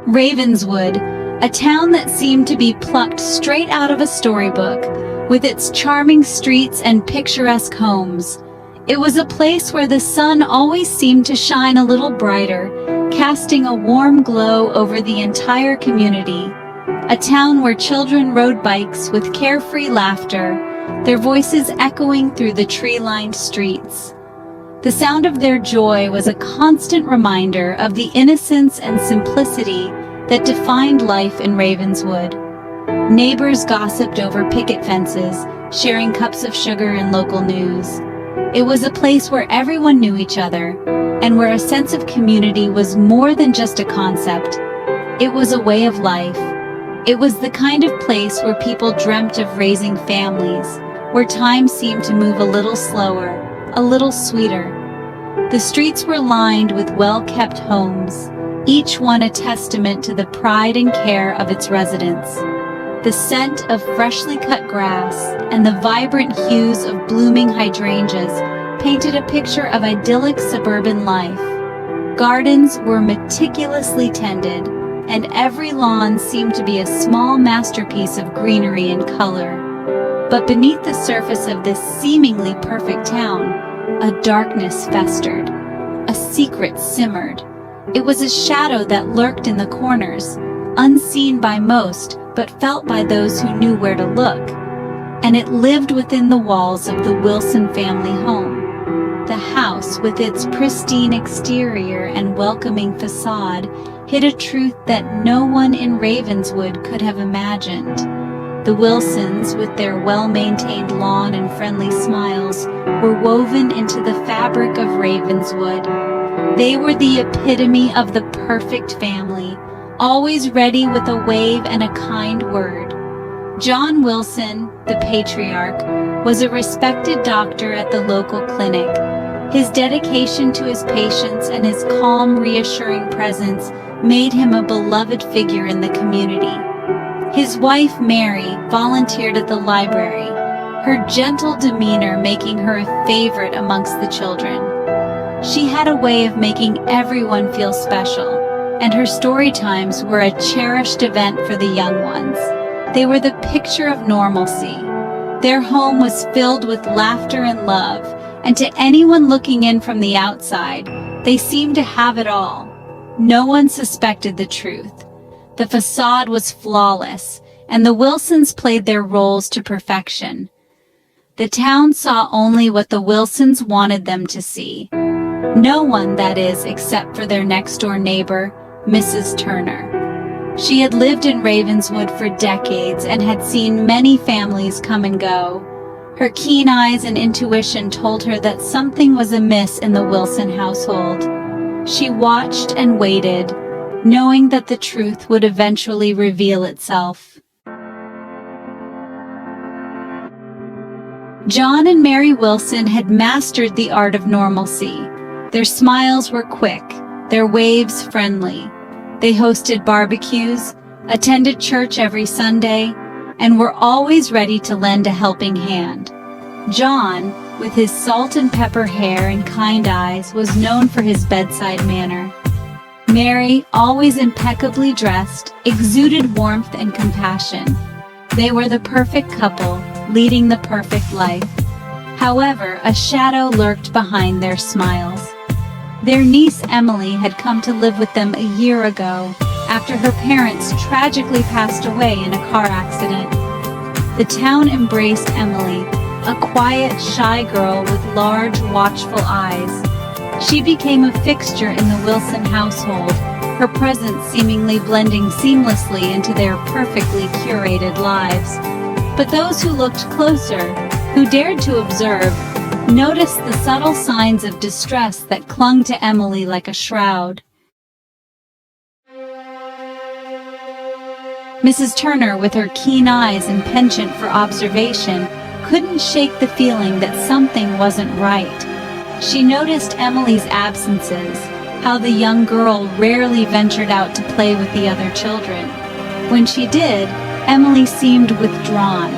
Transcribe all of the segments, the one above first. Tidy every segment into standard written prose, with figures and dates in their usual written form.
Ravenswood, a town that seemed to be plucked straight out of a storybook, with its charming streets and picturesque homes. It was a place where the sun always seemed to shine a little brighter, casting a warm glow over the entire community. A town where children rode bikes with carefree laughter, their voices echoing through the tree-lined streets. The sound of their joy was a constant reminder of the innocence and simplicity that defined life in Ravenswood. Neighbors gossiped over picket fences, sharing cups of sugar and local news. It was a place where everyone knew each other, and where a sense of community was more than just a concept. It was a way of life. It was the kind of place where people dreamt of raising families, where time seemed to move a little slower, a little sweeter. The streets were lined with well-kept homes, each one a testament to the pride and care of its residents. The scent of freshly cut grass and the vibrant hues of blooming hydrangeas painted a picture of idyllic suburban life. Gardens were meticulously tended, and every lawn seemed to be a small masterpiece of greenery and color. But beneath the surface of this seemingly perfect town, a darkness festered. A secret simmered. It was a shadow that lurked in the corners, unseen by most, but felt by those who knew where to look. And it lived within the walls of the Wilson family home. The house, with its pristine exterior and welcoming facade, hid a truth that no one in Ravenswood could have imagined. The Wilsons, with their well-maintained lawn and friendly smiles, were woven into the fabric of Ravenswood. They were the epitome of the perfect family, always ready with a wave and a kind word. John Wilson, the patriarch, was a respected doctor at the local clinic. His dedication to his patients and his calm, reassuring presence made him a beloved figure in the community. His wife, Mary, volunteered at the library, her gentle demeanor making her a favorite amongst the children. She had a way of making everyone feel special, and her story times were a cherished event for the young ones. They were the picture of normalcy. Their home was filled with laughter and love, and to anyone looking in from the outside, they seemed to have it all. No one suspected the truth. The facade was flawless, and the Wilsons played their roles to perfection. The town saw only what the Wilsons wanted them to see. No one, that is, except for their next-door neighbor, Mrs. Turner. She had lived in Ravenswood for decades and had seen many families come and go. Her keen eyes and intuition told her that something was amiss in the Wilson household. She watched and waited, knowing that the truth would eventually reveal itself. John and Mary Wilson had mastered the art of normalcy. Their smiles were quick, their waves friendly. They hosted barbecues, attended church every Sunday, and were always ready to lend a helping hand. John, with his salt and pepper hair and kind eyes, was known for his bedside manner. Mary, always impeccably dressed, exuded warmth and compassion. They were the perfect couple, leading the perfect life. However, a shadow lurked behind their smiles. Their niece Emily had come to live with them a year ago, after her parents tragically passed away in a car accident. The town embraced Emily, a quiet, shy girl with large, watchful eyes. She became a fixture in the Wilson household, her presence seemingly blending seamlessly into their perfectly curated lives. But those who looked closer, who dared to observe, noticed the subtle signs of distress that clung to Emily like a shroud. Mrs. Turner, with her keen eyes and penchant for observation, couldn't shake the feeling that something wasn't right. She noticed Emily's absences, how the young girl rarely ventured out to play with the other children. When she did, Emily seemed withdrawn,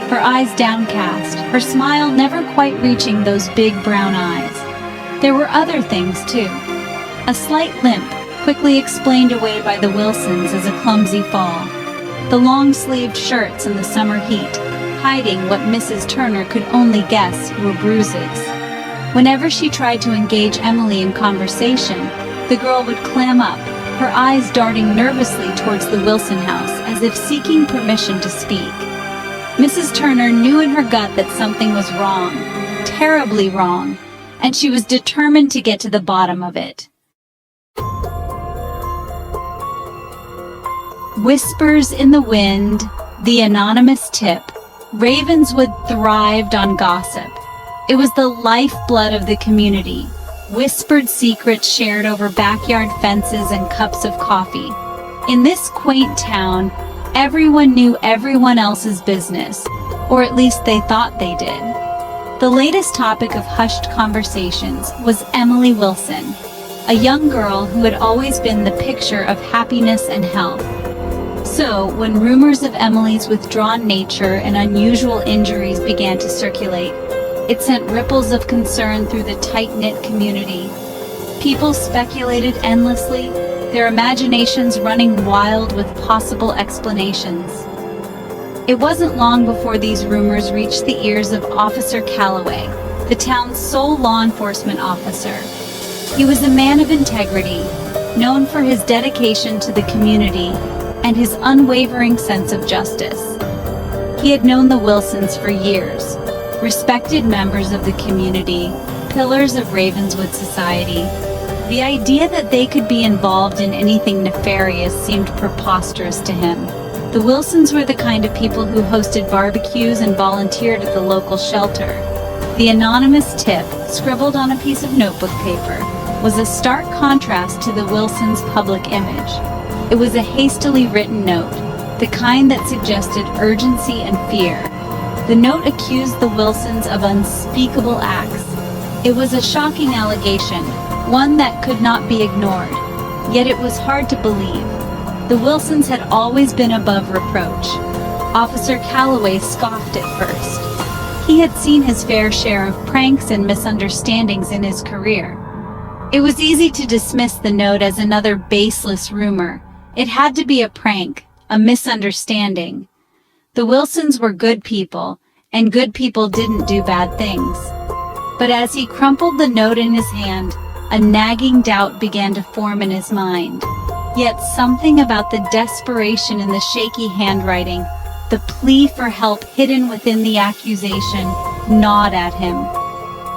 her eyes downcast, her smile never quite reaching those big brown eyes. There were other things, too. A slight limp, quickly explained away by the Wilsons as a clumsy fall. The long-sleeved shirts in the summer heat, hiding what Mrs. Turner could only guess were bruises. Whenever she tried to engage Emily in conversation, the girl would clam up, her eyes darting nervously towards the Wilson house as if seeking permission to speak. Mrs. Turner knew in her gut that something was wrong, terribly wrong, and she was determined to get to the bottom of it. Whispers in the wind, the anonymous tip. Ravenswood thrived on gossip. It was the lifeblood of the community. Whispered secrets shared over backyard fences and cups of coffee. In this quaint town, everyone knew everyone else's business, or at least they thought they did. The latest topic of hushed conversations was Emily Wilson, a young girl who had always been the picture of happiness and health. So, when rumors of Emily's withdrawn nature and unusual injuries began to circulate, it sent ripples of concern through the tight-knit community. People speculated endlessly, their imaginations running wild with possible explanations. It wasn't long before these rumors reached the ears of Officer Calloway, the town's sole law enforcement officer. He was a man of integrity, known for his dedication to the community and his unwavering sense of justice. He had known the Wilsons for years, respected members of the community, pillars of Ravenswood society. The idea that they could be involved in anything nefarious seemed preposterous to him. The Wilsons were the kind of people who hosted barbecues and volunteered at the local shelter. The anonymous tip, scribbled on a piece of notebook paper, was a stark contrast to the Wilsons' public image. It was a hastily written note, the kind that suggested urgency and fear. The note accused the Wilsons of unspeakable acts. It was a shocking allegation, one that could not be ignored. Yet it was hard to believe. The Wilsons had always been above reproach. Officer Calloway scoffed at first. He had seen his fair share of pranks and misunderstandings in his career. It was easy to dismiss the note as another baseless rumor. It had to be a prank, a misunderstanding. The Wilsons were good people, and good people didn't do bad things. But as he crumpled the note in his hand, a nagging doubt began to form in his mind. Yet something about the desperation in the shaky handwriting, the plea for help hidden within the accusation, gnawed at him.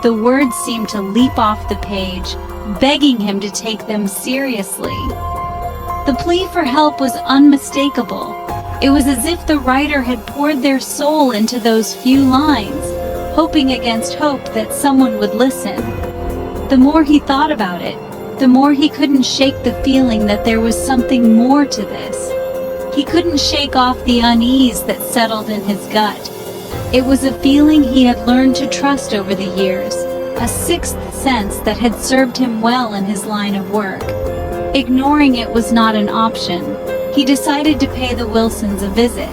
The words seemed to leap off the page, begging him to take them seriously. The plea for help was unmistakable. It was as if the writer had poured their soul into those few lines, hoping against hope that someone would listen. The more he thought about it, the more he couldn't shake the feeling that there was something more to this. He couldn't shake off the unease that settled in his gut. It was a feeling he had learned to trust over the years, a sixth sense that had served him well in his line of work. Ignoring it was not an option. He decided to pay the Wilsons a visit.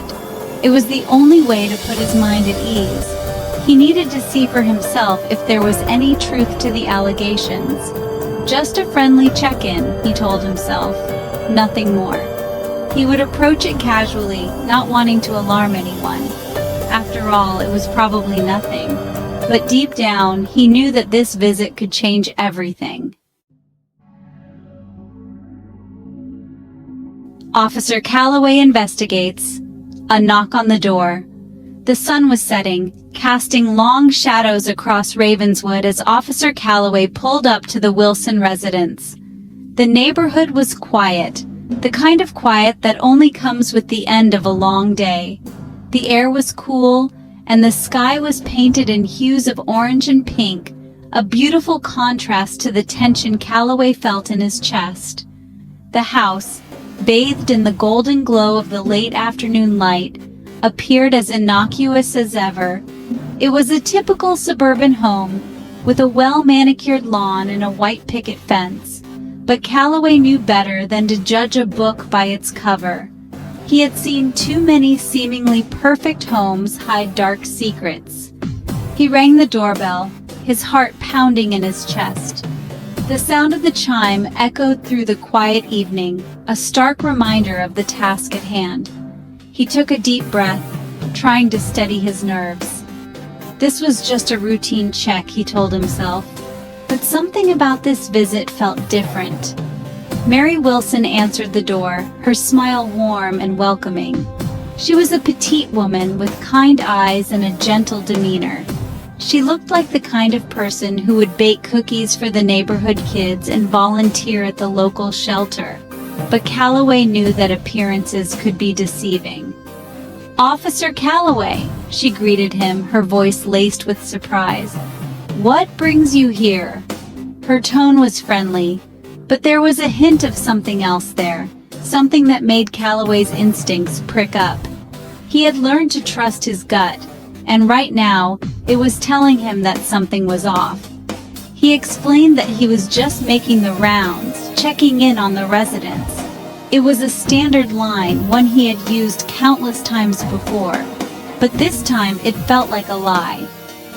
It was the only way to put his mind at ease. He needed to see for himself if there was any truth to the allegations. Just a friendly check-in, he told himself. Nothing more. He would approach it casually, not wanting to alarm anyone. After all, it was probably nothing. But deep down, he knew that this visit could change everything. Officer Calloway investigates. A knock on the door. The sun was setting, casting long shadows across Ravenswood as Officer Calloway pulled up to the Wilson residence. The neighborhood was quiet, the kind of quiet that only comes with the end of a long day. The air was cool, and the sky was painted in hues of orange and pink, a beautiful contrast to the tension Calloway felt in his chest. The house, bathed in the golden glow of the late afternoon light, appeared as innocuous as ever. It was a typical suburban home, with a well-manicured lawn and a white picket fence. But Calloway knew better than to judge a book by its cover. He had seen too many seemingly perfect homes hide dark secrets. He rang the doorbell, his heart pounding in his chest. The sound of the chime echoed through the quiet evening, a stark reminder of the task at hand. He took a deep breath, trying to steady his nerves. This was just a routine check, he told himself, but something about this visit felt different. Mary Wilson answered the door, her smile warm and welcoming. She was a petite woman with kind eyes and a gentle demeanor. She looked like the kind of person who would bake cookies for the neighborhood kids and volunteer at the local shelter. But Calloway knew that appearances could be deceiving. "Officer Calloway," she greeted him, her voice laced with surprise. "What brings you here?" Her tone was friendly, but there was a hint of something else there, something that made Calloway's instincts prick up. He had learned to trust his gut, and right now, it was telling him that something was off. He explained that he was just making the rounds, checking in on the residents. It was a standard line, one he had used countless times before, but this time it felt like a lie.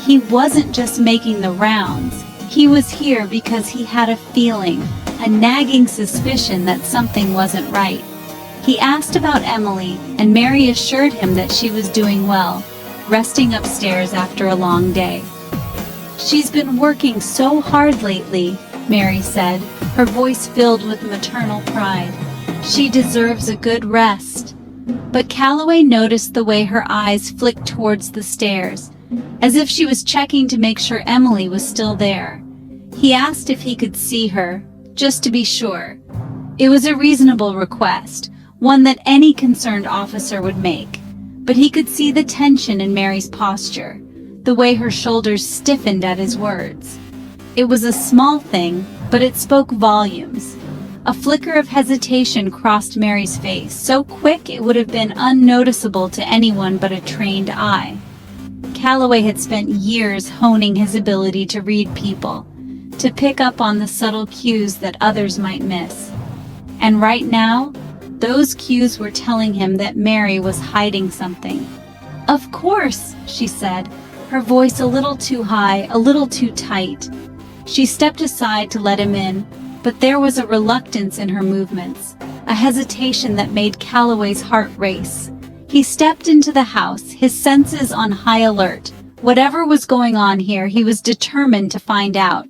He wasn't just making the rounds. He was here because he had a feeling, a nagging suspicion that something wasn't right. He asked about Emily, and Mary assured him that she was doing well, resting upstairs after a long day. "She's been working so hard lately," Mary said, her voice filled with maternal pride. "She deserves a good rest." But Calloway noticed the way her eyes flicked towards the stairs, as if she was checking to make sure Emily was still there. He asked if he could see her, just to be sure. It was a reasonable request, one that any concerned officer would make. But he could see the tension in Mary's posture, the way her shoulders stiffened at his words. It was a small thing, but it spoke volumes. A flicker of hesitation crossed Mary's face, so quick it would have been unnoticeable to anyone but a trained eye. Calloway had spent years honing his ability to read people, to pick up on the subtle cues that others might miss. And right now, those cues were telling him that Mary was hiding something. "Of course," she said, her voice a little too high, a little too tight. She stepped aside to let him in, but there was a reluctance in her movements, a hesitation that made Calloway's heart race. He stepped into the house, his senses on high alert. Whatever was going on here, he was determined to find out.